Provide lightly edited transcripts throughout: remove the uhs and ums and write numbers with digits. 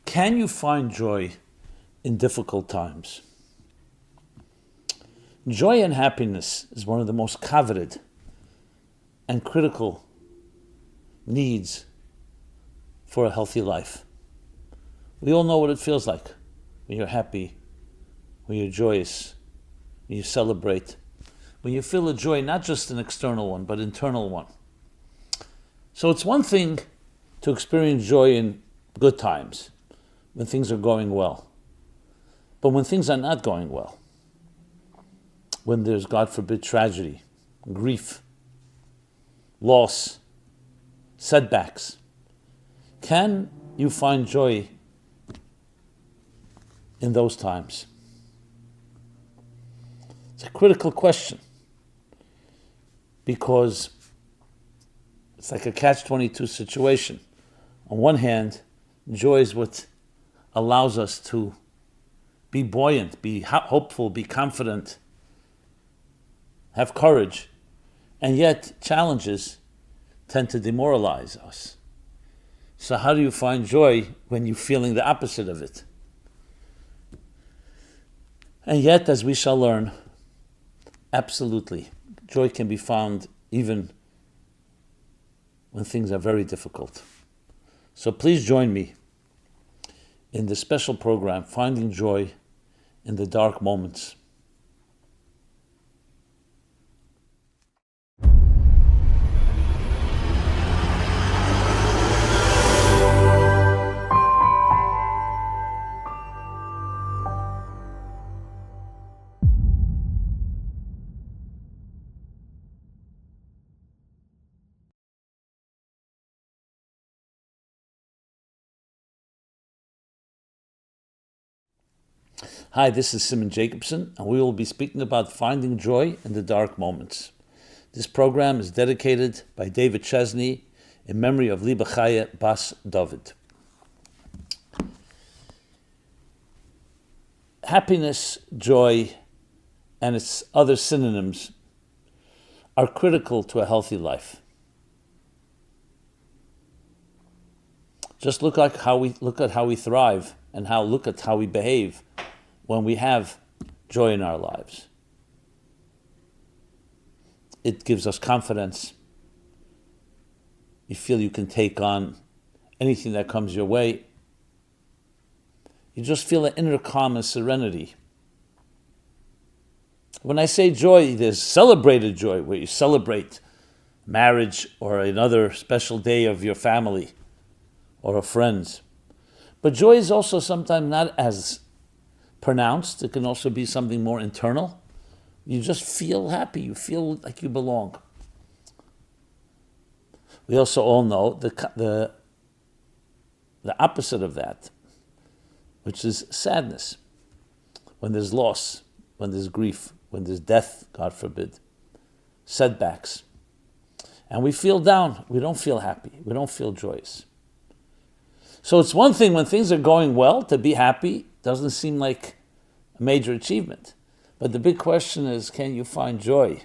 Can you find joy in difficult times? Joy and happiness is one of the most coveted and critical needs for a healthy life. We all know what it feels like when you're happy, when you're joyous, when you celebrate, when you feel a joy, not just an external one, but internal one. So it's one thing to experience joy in good times, when things are going well. But when things are not going well, when there's, God forbid, tragedy, grief, loss, setbacks, can you find joy in those times? It's a critical question because it's like a catch-22 situation. On one hand, joy is what allows us to be buoyant, be hopeful, be confident, have courage, and yet challenges tend to demoralize us. So how do you find joy when you're feeling the opposite of it? And yet, as we shall learn, absolutely, joy can be found even when things are very difficult. So please join me in this special program, Finding Joy in the Dark Moments. Hi, this is Simon Jacobson, and we will be speaking about finding joy in the dark moments. This program is dedicated by David Chesney in memory of Liba Chaya Bas David. Happiness, joy, and its other synonyms are critical to a healthy life. Just look at how we thrive and look at how we behave when we have joy in our lives. It gives us confidence. You feel you can take on anything that comes your way. You just feel an inner calm and serenity. When I say joy, there's celebrated joy, where you celebrate marriage or another special day of your family or of friends. But joy is also sometimes not as pronounced. It can also be something more internal. You just feel happy. You feel like you belong. We also all know the opposite of that, which is sadness. When there's loss, when there's grief, when there's death, God forbid, setbacks. And we feel down. We don't feel happy. We don't feel joyous. So it's one thing when things are going well to be happy. Doesn't seem like a major achievement. But the big question is, can you find joy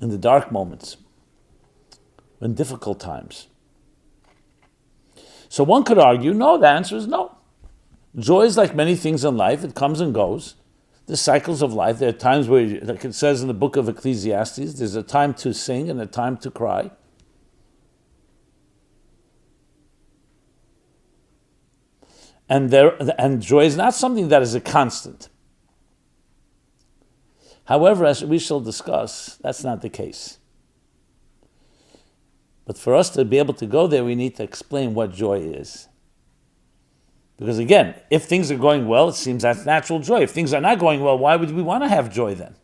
in the dark moments, in difficult times? So one could argue, no, the answer is no. Joy is like many things in life. It comes and goes. The cycles of life. There are times where, like it says in the book of Ecclesiastes, there's a time to sing and a time to cry. And joy is not something that is a constant. However, as we shall discuss, that's not the case. But for us to be able to go there, we need to explain what joy is. Because again, if things are going well, it seems that's natural joy. If things are not going well, why would we want to have joy then?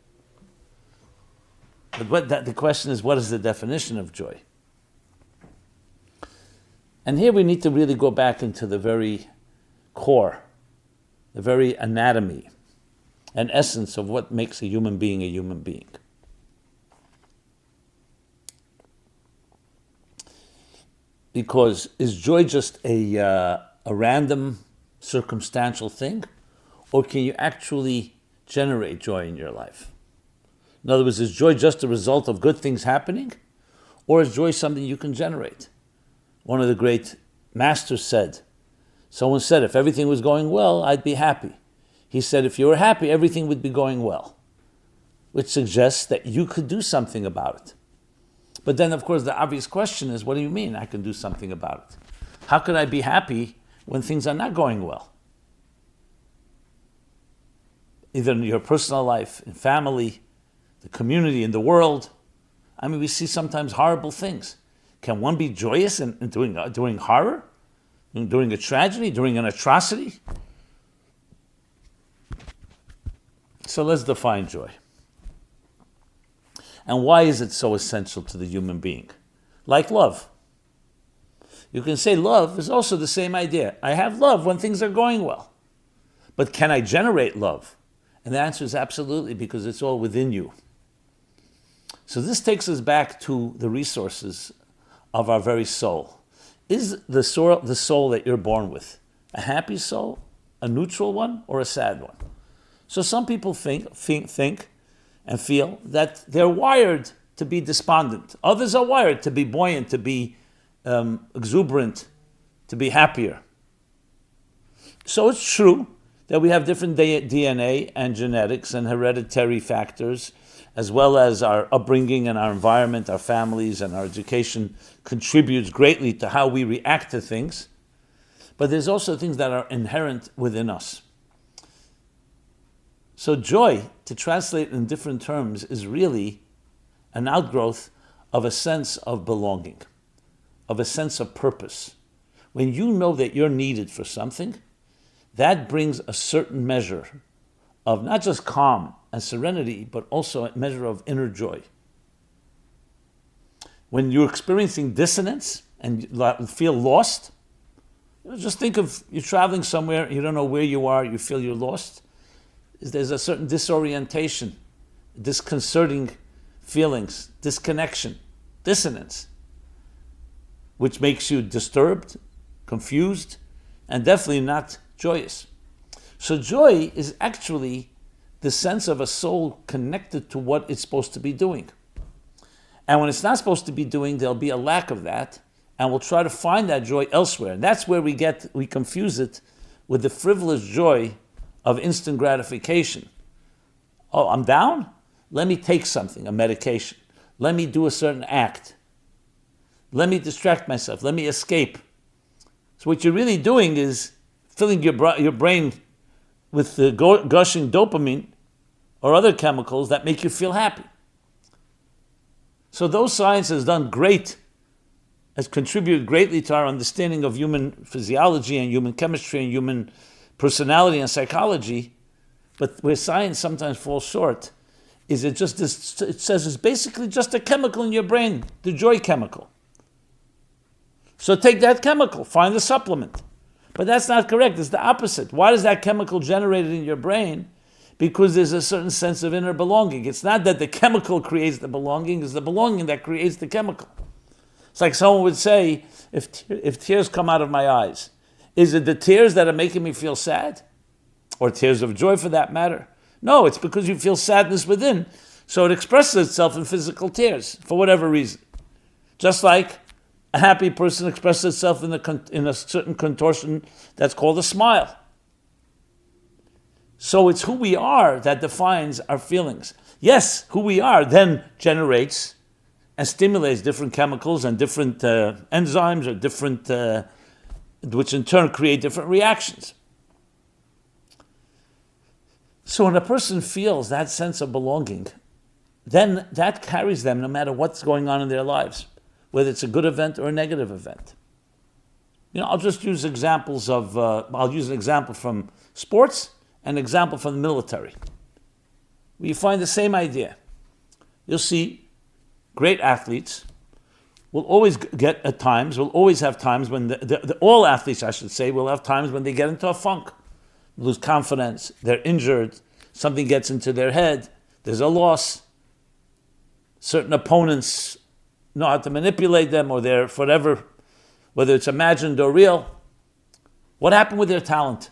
But the question is, what is the definition of joy? And here we need to really go back into the very core, the very anatomy and essence of what makes a human being a human being. Because is joy just a random, circumstantial thing, or can you actually generate joy in your life? In other words, is joy just a result of good things happening, or is joy something you can generate? One of the great masters said, Someone said, if everything was going well, I'd be happy. He said, if you were happy, everything would be going well, which suggests that you could do something about it. But then, of course, the obvious question is, what do you mean I can do something about it? How could I be happy when things are not going well? Either in your personal life, in family, the community, in the world. I mean, we see sometimes horrible things. Can one be joyous in doing horror? During a tragedy? During an atrocity? So let's define joy. And why is it so essential to the human being? Like love. You can say love is also the same idea. I have love when things are going well. But can I generate love? And the answer is absolutely, because it's all within you. So this takes us back to the resources of our very soul. Is the soul that you're born with a happy soul, a neutral one, or a sad one? So some people think and feel that they're wired to be despondent. Others are wired to be buoyant, to be exuberant, to be happier. So it's true that we have different DNA and genetics and hereditary factors, as well as our upbringing and our environment, our families and our education contributes greatly to how we react to things. But there's also things that are inherent within us. So joy, to translate in different terms, is really an outgrowth of a sense of belonging, of a sense of purpose. When you know that you're needed for something, that brings a certain measure of not just calm and serenity, but also a measure of inner joy. When you're experiencing dissonance and you feel lost, just think of you're traveling somewhere, you don't know where you are, you feel you're lost. There's a certain disorientation, disconcerting feelings, disconnection, dissonance, which makes you disturbed, confused, and definitely not joyous. So joy is actually the sense of a soul connected to what it's supposed to be doing. And when it's not supposed to be doing, there'll be a lack of that, and we'll try to find that joy elsewhere. And that's where we confuse it with the frivolous joy of instant gratification. Oh, I'm down? Let me take something, a medication. Let me do a certain act. Let me distract myself. Let me escape. So what you're really doing is filling your brain with the gushing dopamine or other chemicals that make you feel happy. So those science has contributed greatly to our understanding of human physiology and human chemistry and human personality and psychology. But where science sometimes falls short is it says it's basically just a chemical in your brain, the joy chemical. So take that chemical, find the supplement. But that's not correct. It's the opposite. Why is that chemical generated in your brain? Because there's a certain sense of inner belonging. It's not that the chemical creates the belonging, it's the belonging that creates the chemical. It's like someone would say, if tears come out of my eyes, is it the tears that are making me feel sad? Or tears of joy for that matter? No, it's because you feel sadness within. So it expresses itself in physical tears for whatever reason. Just like a happy person expresses itself in a certain contortion that's called a smile. So it's who we are that defines our feelings. Yes, who we are then generates and stimulates different chemicals and different enzymes or different, which in turn create different reactions. So when a person feels that sense of belonging, then that carries them no matter what's going on in their lives, whether it's a good event or a negative event. I'll just use examples I'll use an example from sports and an example from the military. You find the same idea. You'll see great athletes will always have times when all athletes, I should say, will have times when they get into a funk, lose confidence, they're injured, something gets into their head, there's a loss. Certain opponents know how to manipulate them, or they're forever, whether it's imagined or real. What happened with their talent?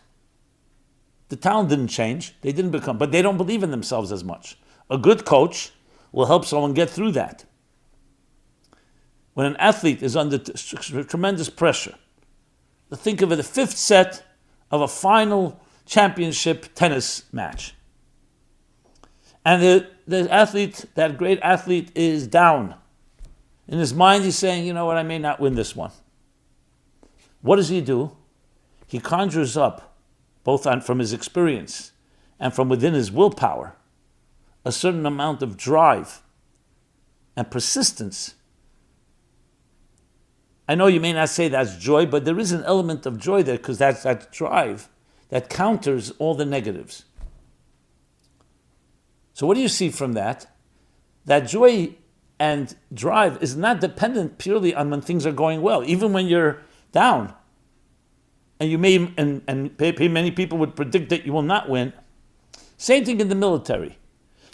The talent didn't change. They didn't become, but they don't believe in themselves as much. A good coach will help someone get through that. When an athlete is under tremendous pressure, think of it, the fifth set of a final championship tennis match. And the athlete, that great athlete, is down. In his mind, he's saying, you know what, I may not win this one. What does he do? He conjures up, both from his experience and from within his willpower, a certain amount of drive and persistence. I know you may not say that's joy, but there is an element of joy there because that's that drive that counters all the negatives. So what do you see from that? That joy and drive is not dependent purely on when things are going well, even when you're down. And you may, and many people would predict that you will not win. Same thing in the military.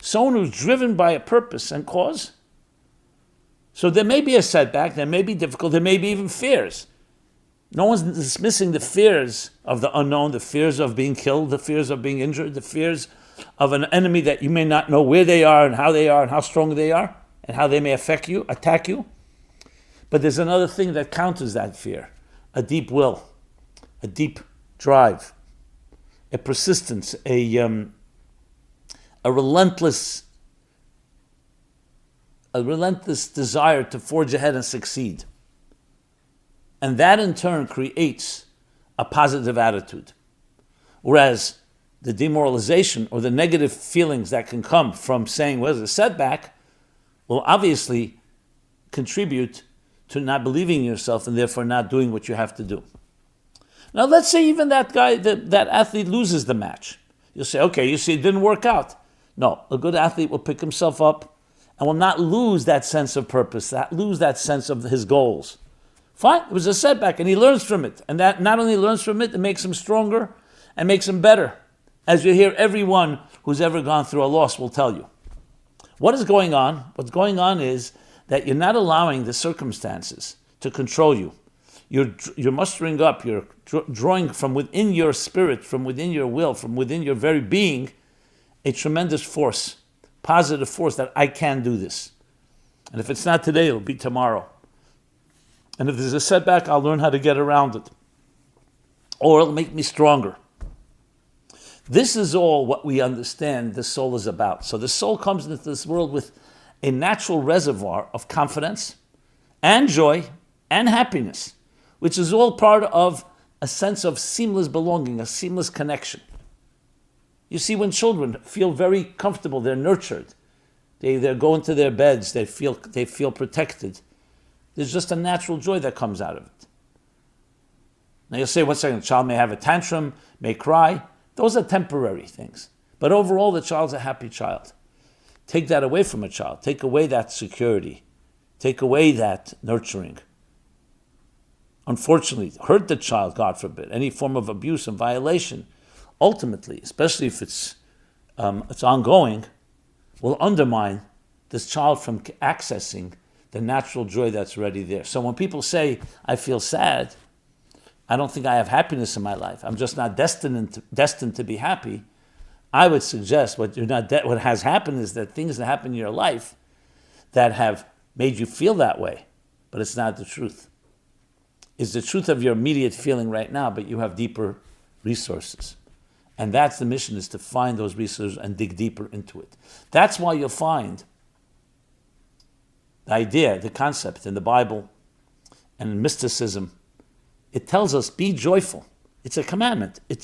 Someone who's driven by a purpose and cause. So there may be a setback, there may be difficult, there may be even fears. No one's dismissing the fears of the unknown, the fears of being killed, the fears of being injured, the fears of an enemy that you may not know where they are and how strong they are and how they may affect you, attack you. But there's another thing that counters that fear, a deep will, a deep drive, a persistence, a relentless desire to forge ahead and succeed. And that in turn creates a positive attitude. Whereas the demoralization or the negative feelings that can come from saying, well, there's a setback, will obviously contribute to not believing in yourself and therefore not doing what you have to do. Now let's say even that guy, that athlete loses the match. You'll say, okay, you see, it didn't work out. No, a good athlete will pick himself up and will not lose that sense of purpose, lose that sense of his goals. Fine, it was a setback and he learns from it. And that not only learns from it, it makes him stronger and makes him better. As you hear, everyone who's ever gone through a loss will tell you. What is going on? What's going on is that you're not allowing the circumstances to control you. You're mustering up, you're drawing from within your spirit, from within your will, from within your very being, a tremendous force, positive force that I can do this. And if it's not today, it'll be tomorrow. And if there's a setback, I'll learn how to get around it. Or it'll make me stronger. This is all what we understand the soul is about. So the soul comes into this world with a natural reservoir of confidence and joy and happiness, which is all part of a sense of seamless belonging, a seamless connection. You see, when children feel very comfortable, they're nurtured. They go into their beds, they feel protected. There's just a natural joy that comes out of it. Now you'll say, 1 second, the child may have a tantrum, may cry. Those are temporary things. But overall, the child's a happy child. Take that away from a child. Take away that security. Take away that nurturing. Unfortunately, hurt the child, God forbid, any form of abuse and violation, ultimately, especially if it's ongoing, will undermine this child from accessing the natural joy that's already there. So when people say, I feel sad, I don't think I have happiness in my life, I'm just not destined to be happy, I would suggest what has happened is that things that happen in your life that have made you feel that way, but it's not the truth. It's the truth of your immediate feeling right now, but you have deeper resources. And that's the mission, is to find those resources and dig deeper into it. That's why you'll find the idea, the concept in the Bible and in mysticism, it tells us, be joyful. It's a commandment. You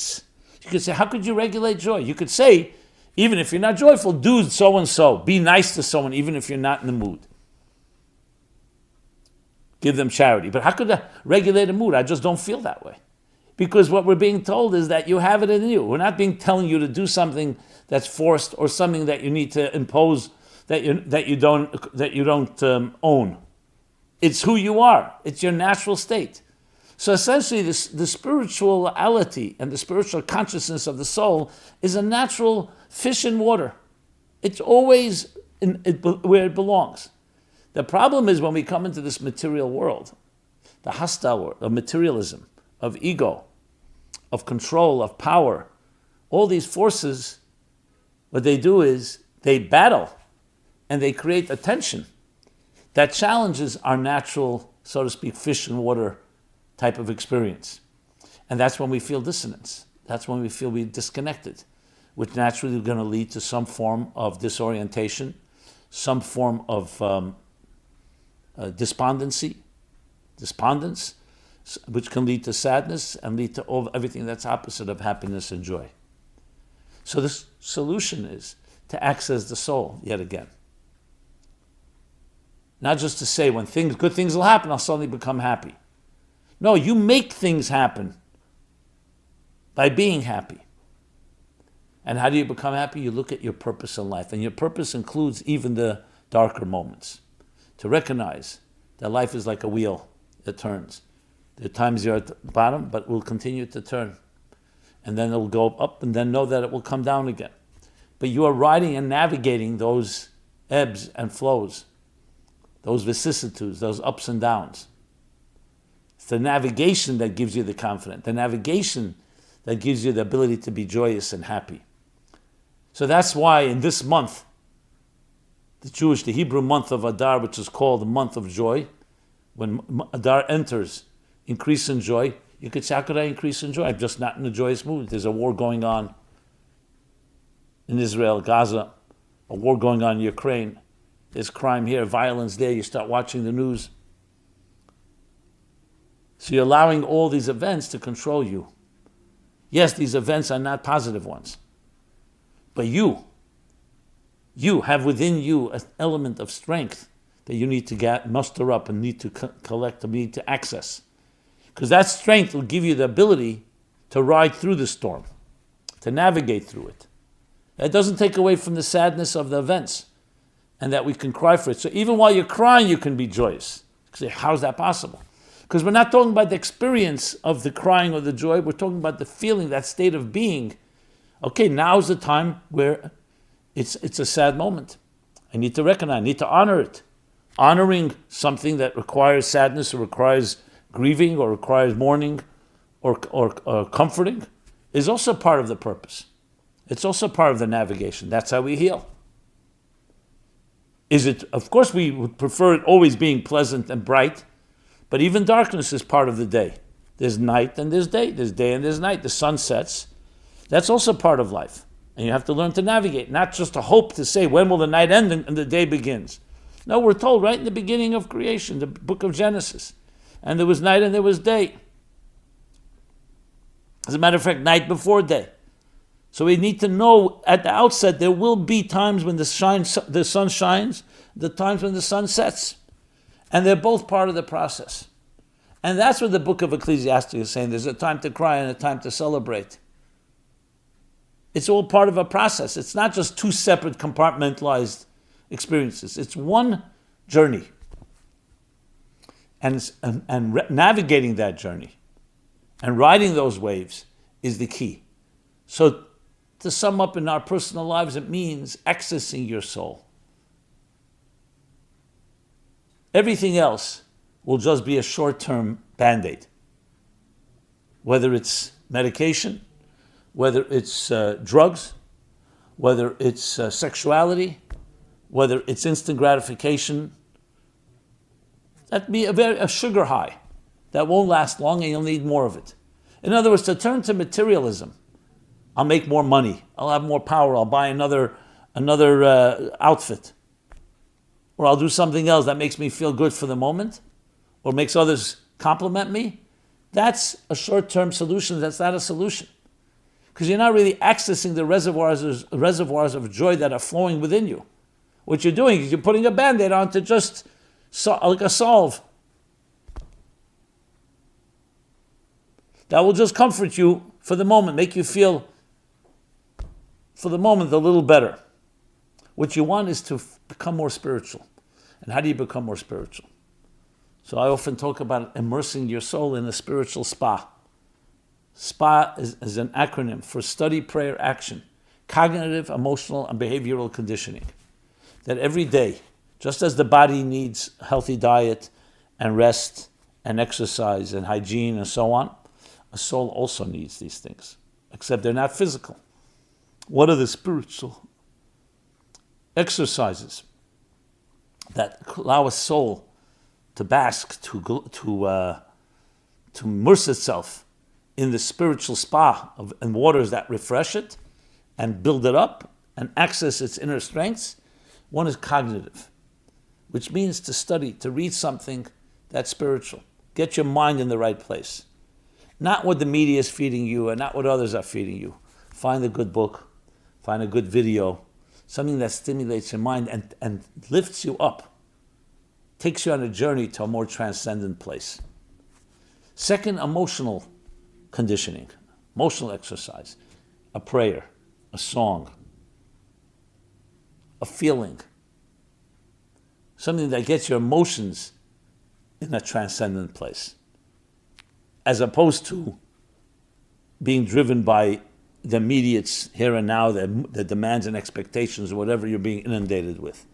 could say, how could you regulate joy? You could say, even if you're not joyful, do so-and-so. Be nice to someone, even if you're not in the mood. Give them charity. But how could I regulate a mood? I just don't feel that way. Because what we're being told is that you have it in you. We're not telling you to do something that's forced or something that you need to impose that you don't own. It's who you are. It's your natural state. So essentially, the spirituality and the spiritual consciousness of the soul is a natural fish in water. It's always where it belongs. The problem is when we come into this material world, the hostile world of materialism, of ego, of control, of power, all these forces, what they do is they battle and they create a tension that challenges our natural, so to speak, fish in water type of experience. And that's when we feel dissonance. That's when we feel we're disconnected, which naturally is going to lead to some form of disorientation, some form of despondence, which can lead to sadness and lead to everything that's opposite of happiness and joy. So the solution is to access the soul yet again. Not just to say when good things will happen, I'll suddenly become happy. No, you make things happen by being happy. And how do you become happy? You look at your purpose in life. And your purpose includes even the darker moments. To recognize that life is like a wheel that turns. There are times you're at the bottom, but it will continue to turn. And then it will go up, and then know that it will come down again. But you are riding and navigating those ebbs and flows, those vicissitudes, those ups and downs. It's the navigation that gives you the confidence, the navigation that gives you the ability to be joyous and happy. So that's why in this month, the Hebrew month of Adar, which is called the month of joy, when Adar enters, increase in joy, you could say, how could I increase in joy? I'm just not in a joyous mood. There's a war going on in Israel, Gaza, a war going on in Ukraine. There's crime here, violence there. You start watching the news. So you're allowing all these events to control you. Yes, these events are not positive ones. But you have within you an element of strength that you need to muster up and need to collect and need to access. Because that strength will give you the ability to ride through the storm, to navigate through it. That doesn't take away from the sadness of the events and that we can cry for it. So even while you're crying, you can be joyous. How's that possible? Because we're not talking about the experience of the crying or the joy. We're talking about the feeling, that state of being. Okay, now's the time where it's a sad moment. I need to recognize, I need to honor it. Honoring something that requires sadness or requires grieving or requires mourning or comforting is also part of the purpose. It's also part of the navigation. That's how we heal. Of course, we would prefer it always being pleasant and bright, but even darkness is part of the day. There's night and there's day. There's day and there's night. The sun sets. That's also part of life. And you have to learn to navigate, not just to hope to say, when will the night end and the day begins? No, we're told right in the beginning of creation, the book of Genesis. And there was night and there was day. As a matter of fact, night before day. So we need to know at the outset there will be times when the sun shines, the times when the sun sets. And they're both part of the process. And that's what the book of Ecclesiastes is saying. There's a time to cry and a time to celebrate. It's all part of a process. It's not just two separate compartmentalized experiences. It's one journey. And navigating that journey and riding those waves is the key. So to sum up in our personal lives, it means accessing your soul. Everything else will just be a short-term Band-Aid. Whether it's medication, whether it's drugs, whether it's sexuality, whether it's instant gratification, that'd be a sugar high that won't last long and you'll need more of it. In other words, to turn to materialism, I'll make more money, I'll have more power, I'll buy another outfit, or I'll do something else that makes me feel good for the moment, or makes others compliment me. That's a short-term solution. That's not a solution. Because you're not really accessing the reservoirs of joy that are flowing within you. What you're doing is you're putting a Band-Aid on to just like a salve. That will just comfort you for the moment, make you feel for the moment a little better. What you want is to become more spiritual. And how do you become more spiritual? So I often talk about immersing your soul in a spiritual spa. SPA is an acronym for Study, Prayer, Action, Cognitive, Emotional, and Behavioral Conditioning. That every day, just as the body needs healthy diet and rest and exercise and hygiene and so on, a soul also needs these things, except they're not physical. What are the spiritual exercises that allow a soul to bask, to immerse itself in the spiritual spa and waters that refresh it and build it up and access its inner strengths. One is cognitive, which means to study, to read something that's spiritual. Get your mind in the right place. Not what the media is feeding you and not what others are feeding you. Find a good book, find a good video, something that stimulates your mind and lifts you up, takes you on a journey to a more transcendent place. Second, emotional conditioning, emotional exercise, a prayer, a song, a feeling, something that gets your emotions in a transcendent place, as opposed to being driven by the immediate here and now, the demands and expectations, or whatever you're being inundated with.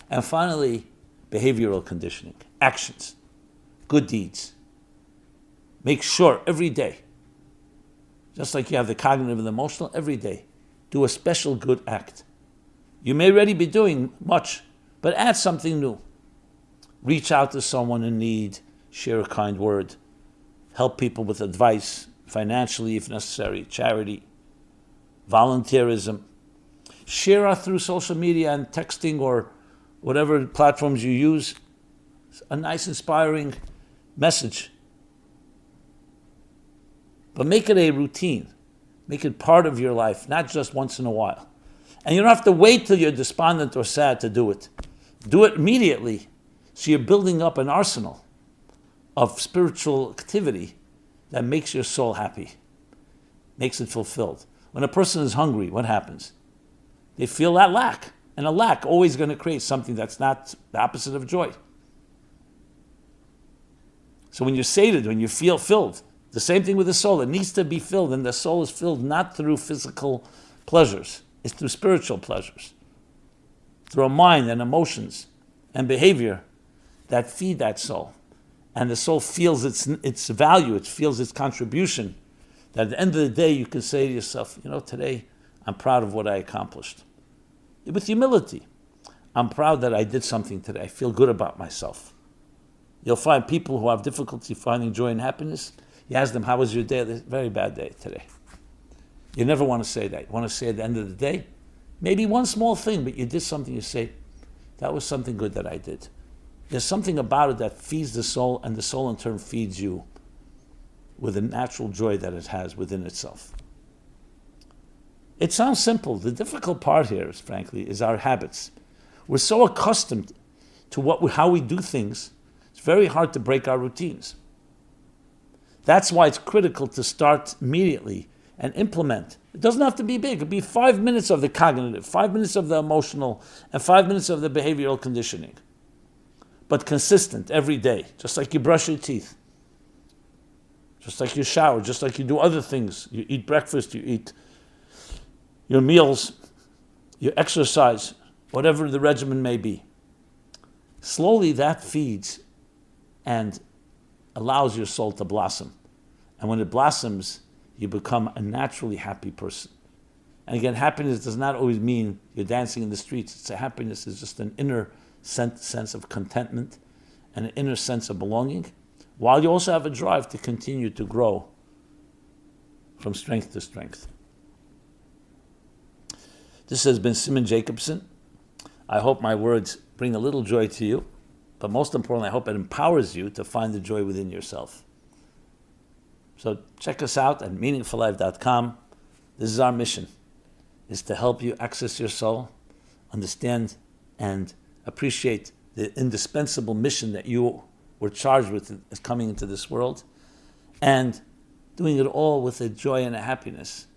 And finally, behavioral conditioning, actions, good deeds. Make sure every day, just like you have the cognitive and the emotional, every day, do a special good act. You may already be doing much, but add something new. Reach out to someone in need, share a kind word, help people with advice, financially if necessary, charity, volunteerism. Share out through social media and texting or whatever platforms you use a nice, inspiring message. But make it a routine. Make it part of your life, not just once in a while. And you don't have to wait till you're despondent or sad to do it. Do it immediately, so you're building up an arsenal of spiritual activity that makes your soul happy, makes it fulfilled. When a person is hungry, what happens? They feel that lack. And a lack always going to create something that's not the opposite of joy. So when you're sated, when you feel filled, the same thing with the soul. It needs to be filled, and the soul is filled not through physical pleasures. It's through spiritual pleasures, through a mind and emotions and behavior that feed that soul. And the soul feels its value, it feels its contribution. That at the end of the day, you can say to yourself, today I'm proud of what I accomplished. With humility, I'm proud that I did something today. I feel good about myself. You'll find people who have difficulty finding joy and happiness. You ask them, how was your day? Very bad day today. You never want to say that. You want to say at the end of the day, maybe one small thing, but you did something, you say, that was something good that I did. There's something about it that feeds the soul, and the soul in turn feeds you with a natural joy that it has within itself. It sounds simple. The difficult part here, frankly, is our habits. We're so accustomed to how we do things, it's very hard to break our routines. That's why it's critical to start immediately and implement. It doesn't have to be big. It could be 5 minutes of the cognitive, 5 minutes of the emotional, and 5 minutes of the behavioral conditioning. But consistent every day, just like you brush your teeth, just like you shower, just like you do other things. You eat breakfast, you eat your meals, you exercise, whatever the regimen may be. Slowly that feeds and allows your soul to blossom. And when it blossoms, you become a naturally happy person. And again, happiness does not always mean you're dancing in the streets. Happiness is just an inner sense of contentment and an inner sense of belonging, while you also have a drive to continue to grow from strength to strength. This has been Simon Jacobson. I hope my words bring a little joy to you, but most importantly, I hope it empowers you to find the joy within yourself. So check us out at meaningfullife.com. This is our mission, is to help you access your soul, understand and appreciate the indispensable mission that you were charged with as coming into this world, and doing it all with a joy and a happiness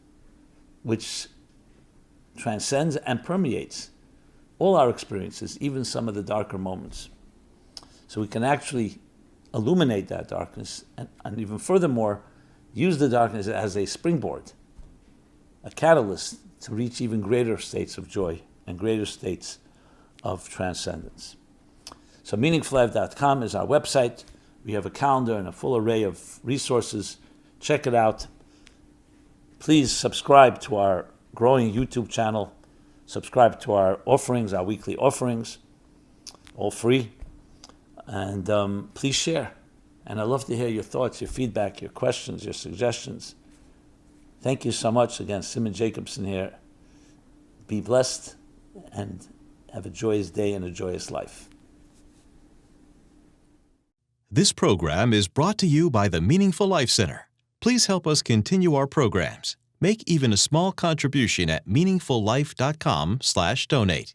which transcends and permeates all our experiences, even some of the darker moments. So we can actually illuminate that darkness and even furthermore, use the darkness as a springboard, a catalyst to reach even greater states of joy and greater states of transcendence. So meaningfullife.com is our website. We have a calendar and a full array of resources. Check it out. Please subscribe to our growing YouTube channel. Subscribe to our offerings, our weekly offerings, all free. And please share And I'd love to hear your thoughts, your feedback, your questions, your suggestions. Thank you so much. Again, Simon Jacobson here. Be blessed and have a joyous day and a joyous life. This program is brought to you by the Meaningful Life Center. Please help us continue our programs. Make even a small contribution at meaningfullife.com/donate.